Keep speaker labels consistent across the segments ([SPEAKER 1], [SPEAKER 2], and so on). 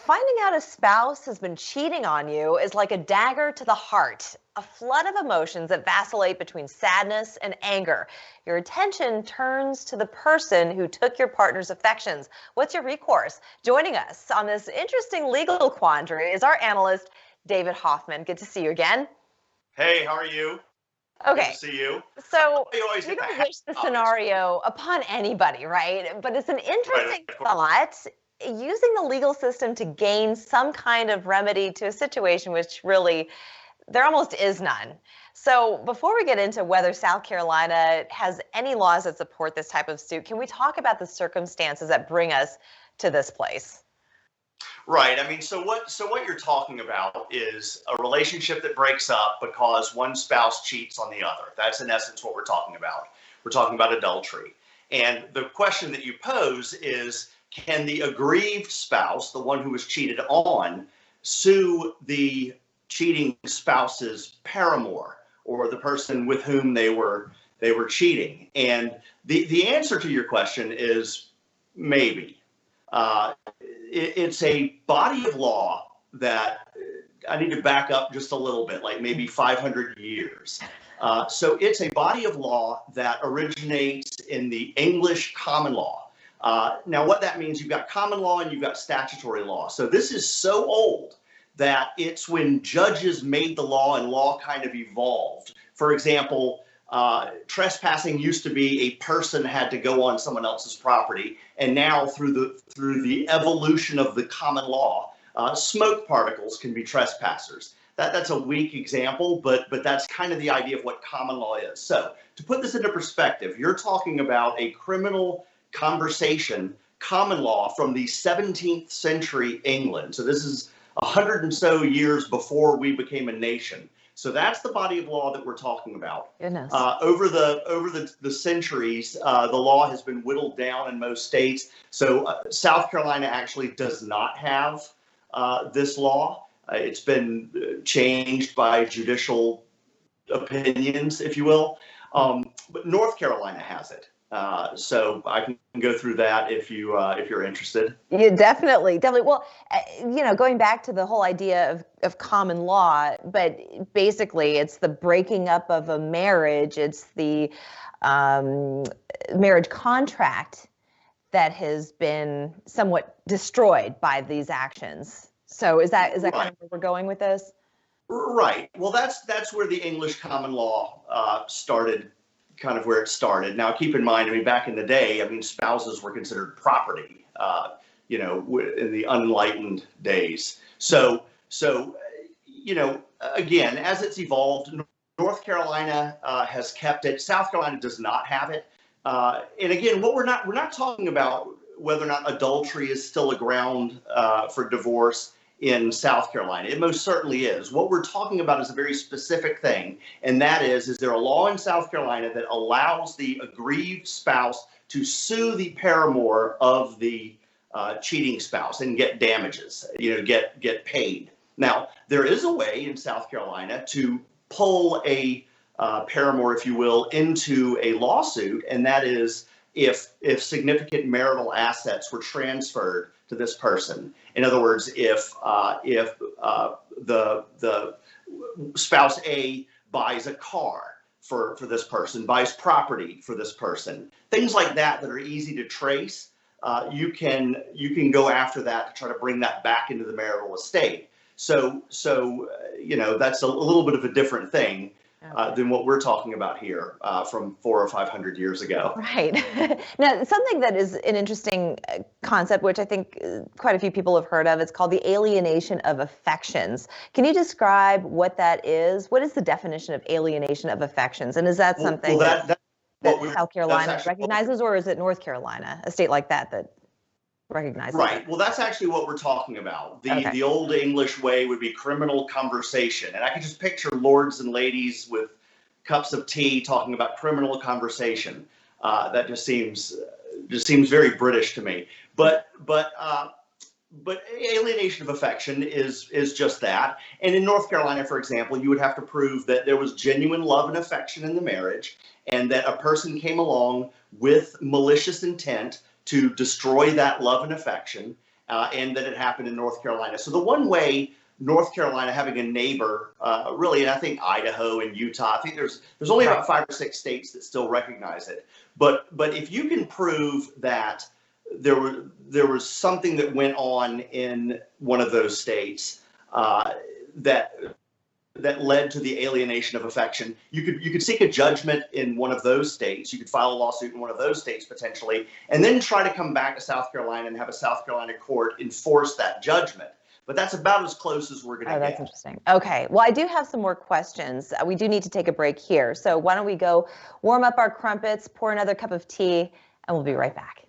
[SPEAKER 1] Finding out a spouse has been cheating on you is like a dagger to the heart, a flood of emotions that vacillate between sadness and anger. Your attention turns to the person who took your partner's affections. What's your recourse? Joining us on this interesting legal quandary is our analyst, David Hoffman. Good to see you again.
[SPEAKER 2] Hey, how are you?
[SPEAKER 1] Okay.
[SPEAKER 2] Good to see you.
[SPEAKER 1] So you don't wish the scenario upon anybody, right? But it's an interesting thought, using the legal system to gain some kind of remedy to a situation which really, there almost is none. So before we get into whether South Carolina has any laws that support this type of suit, can we talk about the circumstances that bring us to this place?
[SPEAKER 2] Right. I mean, so what you're talking about is a relationship that breaks up because one spouse cheats on the other. That's in essence what we're talking about. We're talking about adultery. And the question that you pose is, can the aggrieved spouse, the one who was cheated on, sue the cheating spouse's paramour, or the person with whom they were cheating? And the answer to your question is maybe. It's a body of law that I need to back up just a little bit, like maybe 500 years. So it's a body of law that originates in the English common law. Now, what that means, you've got common law and you've got statutory law. So this is so old that it's when judges made the law and law kind of evolved. For example, trespassing used to be a person had to go on someone else's property, and now through the evolution of the common law, smoke particles can be trespassers. That's a weak example, but that's kind of the idea of what common law is. So to put this into perspective, you're talking about a criminal conversation, common law from the 17th century England. So this is 100 and so years before we became a nation. So that's the body of law that we're talking about.
[SPEAKER 1] Goodness.
[SPEAKER 2] Over the centuries, the law has been whittled down in most states. So South Carolina actually does not have this law. It's been changed by judicial opinions, if you will. But North Carolina has it. So I can go through that if you're interested.
[SPEAKER 1] Yeah, definitely. Well, going back to the whole idea of common law, but basically it's the breaking up of a marriage. It's the marriage contract that has been somewhat destroyed by these actions. So is that right? Kind of where we're going with this?
[SPEAKER 2] Right. Well, that's where the English common law started. Kind of where it started. Now, keep in mind, I mean, back in the day, I mean, spouses were considered property, in the unenlightened days. So, again, as it's evolved, North Carolina has kept it. South Carolina does not have it. And again, we're not talking about whether or not adultery is still a ground for divorce in South Carolina. It most certainly is. What we're talking about is a very specific thing, and that is there a law in South Carolina that allows the aggrieved spouse to sue the paramour of the cheating spouse and get damages, get paid. Now, there is a way in South Carolina to pull a paramour, if you will, into a lawsuit, and that is if significant marital assets were transferred to this person. In other words, if the spouse A buys a car for this person, buys property for this person, things like that are easy to trace, you can go after that to try to bring that back into the marital estate. So that's a little bit of a different thing. Than what we're talking about here from 400 or 500 years ago.
[SPEAKER 1] Right. Now, something that is an interesting concept, which I think quite a few people have heard of, it's called the alienation of affections. Can you describe what that is? What is the definition of alienation of affections? And is that something that South Carolina recognizes, or is it North Carolina, a state like that recognizes?
[SPEAKER 2] Right. Well, that's actually what we're talking about. The old English way would be criminal conversation. And I can just picture lords and ladies with cups of tea talking about criminal conversation. That just seems very British to me. But alienation of affection is just that. And in North Carolina, for example, you would have to prove that there was genuine love and affection in the marriage, and that a person came along with malicious intent to destroy that love and affection, and that it happened in North Carolina. So the one way North Carolina, having a neighbor, really, and I think Idaho and Utah, I think there's only about 5 or 6 states that still recognize it. But if you can prove that there was something that went on in one of those states that led to the alienation of affection, you could seek a judgment in one of those states. You could file a lawsuit in one of those states potentially, and then try to come back to South Carolina and have a South Carolina court enforce that judgment. But that's about as close as we're going to get.
[SPEAKER 1] Oh, that's interesting. Okay. Well, I do have some more questions. We do need to take a break here. So why don't we go warm up our crumpets, pour another cup of tea, and we'll be right back.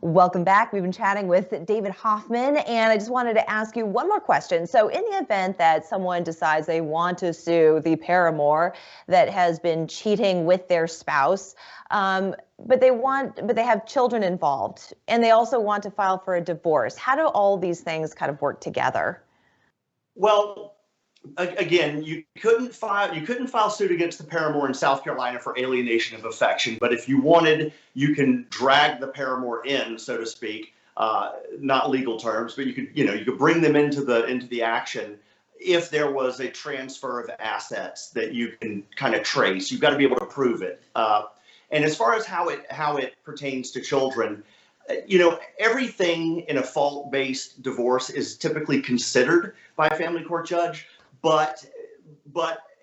[SPEAKER 1] Welcome back. We've been chatting with David Hoffman, and I just wanted to ask you one more question. So in the event that someone decides they want to sue the paramour that has been cheating with their spouse, but they have children involved, and they also want to file for a divorce, how do all these things kind of work together?
[SPEAKER 2] Well, again, you couldn't file suit against the paramour in South Carolina for alienation of affection, but if you wanted, you can drag the paramour in, so to speak, not legal terms, but you could bring them into the action if there was a transfer of assets that you can kind of trace. You've got to be able to prove it. And as far as how it pertains to children, everything in a fault-based divorce is typically considered by a family court judge. But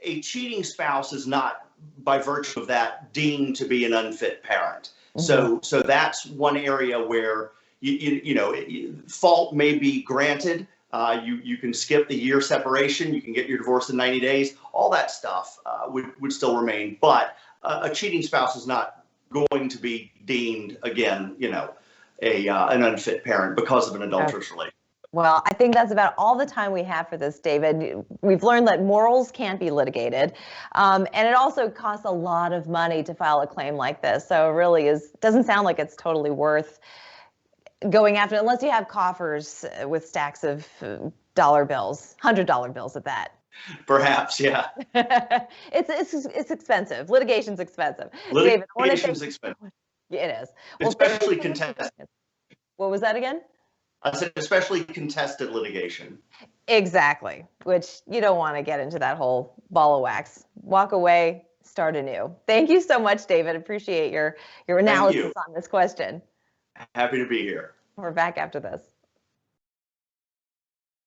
[SPEAKER 2] a cheating spouse is not, by virtue of that, deemed to be an unfit parent. Mm-hmm. So that's one area where fault may be granted. You can skip the year separation. You can get your divorce in 90 days. All that stuff would still remain. But a cheating spouse is not going to be deemed, again, an unfit parent because of an adulterous relationship.
[SPEAKER 1] Well, I think that's about all the time we have for this, David. We've learned that morals can't be litigated, and it also costs a lot of money to file a claim like this. So it really doesn't sound like it's totally worth going after, unless you have coffers with stacks of dollar bills, $100 bills at that.
[SPEAKER 2] Perhaps, yeah.
[SPEAKER 1] It's expensive. Litigation's expensive.
[SPEAKER 2] Litigation's expensive.
[SPEAKER 1] It is.
[SPEAKER 2] Well, especially contested.
[SPEAKER 1] What was that again?
[SPEAKER 2] I said especially contested litigation.
[SPEAKER 1] Exactly, which you don't want to get into that whole ball of wax. Walk away, start anew. Thank you so much, David. Appreciate your analysis on this question.
[SPEAKER 2] Happy to be here.
[SPEAKER 1] We're back after this.